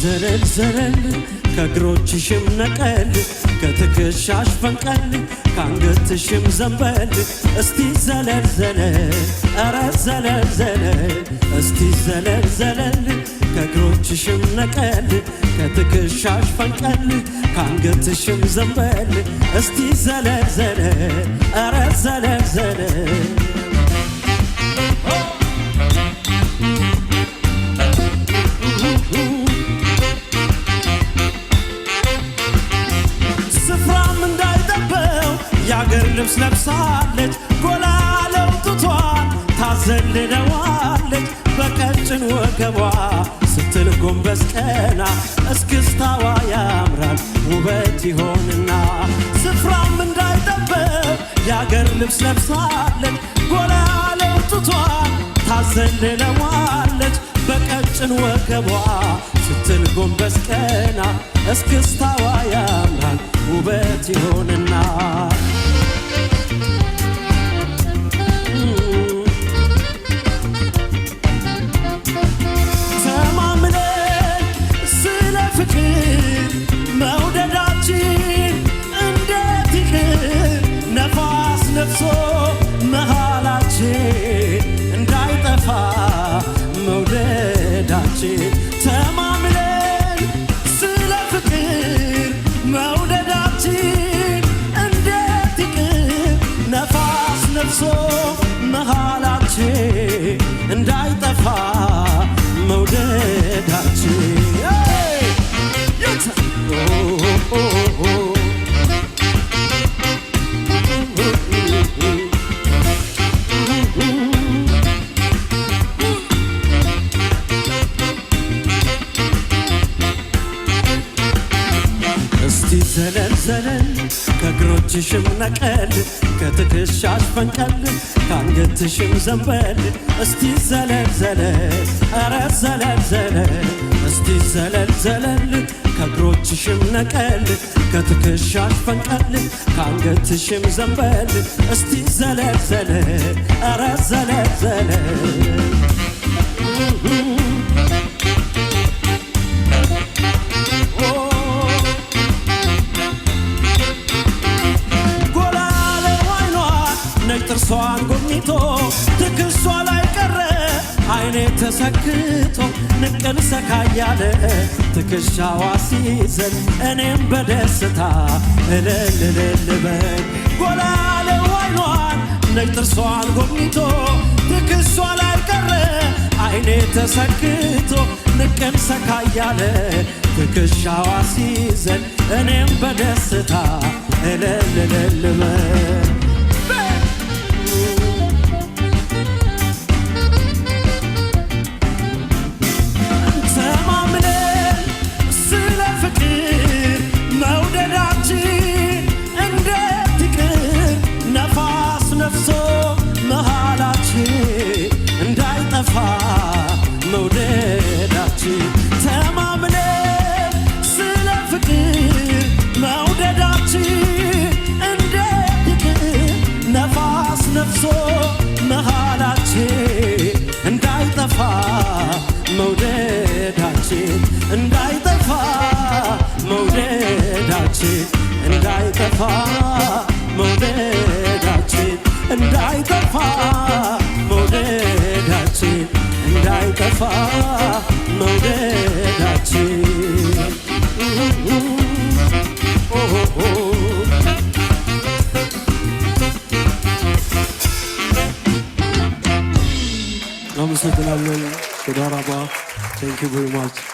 زلل زلل كجروتشم نقل كتكشاش فنقل كانجتشم زنبل استي زلل زلل أرى زلل زلل استي زلل زلل كجروتشم نقل كتكشاش فنقل كانجتشم زنبل استي زلل زلل أرى زلل زلل ያገር ልብስ ለብሳለች ጎላ ለውጥቷን ታዘልለዋለች በቀጭን ወገቧ ስትል ጎንበስ ቀና እስክስታዋ ያምራል ውበት ይሆንና ስፍራም እንዳይጠበብ ያገር ልብስ ለብሳለች ጎላ ለውጥቷን ታዘልለዋለች በቀጭን ወገቧ ስትል ጎንበስ ቀና እስክስታዋ ያምራል ውበት ይሆንና ተማምነን ስለ ፍቅር መውደዳችን እንዴት ይቅር ነፋስ ነፍሶ መሃላችን እንዳይጠፋ መውደዳችን ተማምነን ስለ ፍቅር መውደዳችን እንዴት ይቅር ነፋስ ነፍሶ መሃላችን እንዳይጠፋ መውደዳችን زلل زلل كجروتشم نقل كتكشاش فنقل كانجتشم زنبل استي زلل زلل أرى زلل زلل استي زلل زلل كجروتشم نقل كتكشاش فنقل كانجتشم زنبل استي زلل زلل أرى زلل زلل ጥርሷን ጎብኝቶ ትክሷ ላይ ቀረ አይኔ ተሰክቶ ንቅል ሰካያለ ትክሻዋ ሲዘል እኔም በደስታ እልል እልል በል ጎላለው አይኗን ጥርሷን ጎብኝቶ ትክሷ ላይ ቀረ አይኔ ተሰክቶ ንቅል ሰካያለ ትክሻዋ ሲዘል እኔም በደስታ እልል እልል በል መውደዳችን ተማምነን ስለ ፍቅር መውደዳችን እንዴት ይቅር ነፋስ ነፍሶ መሃላችን እንዳይጠፋ መውደዳችን እንዳይጠፋ መውደዳችን እንዳይጠፋ መውደዳችን እንዳይጠፋ መውደዳችን እንዳይጠፋ መውደዳችን አመሰግናለሁ። ተዳራባ Thank you very much.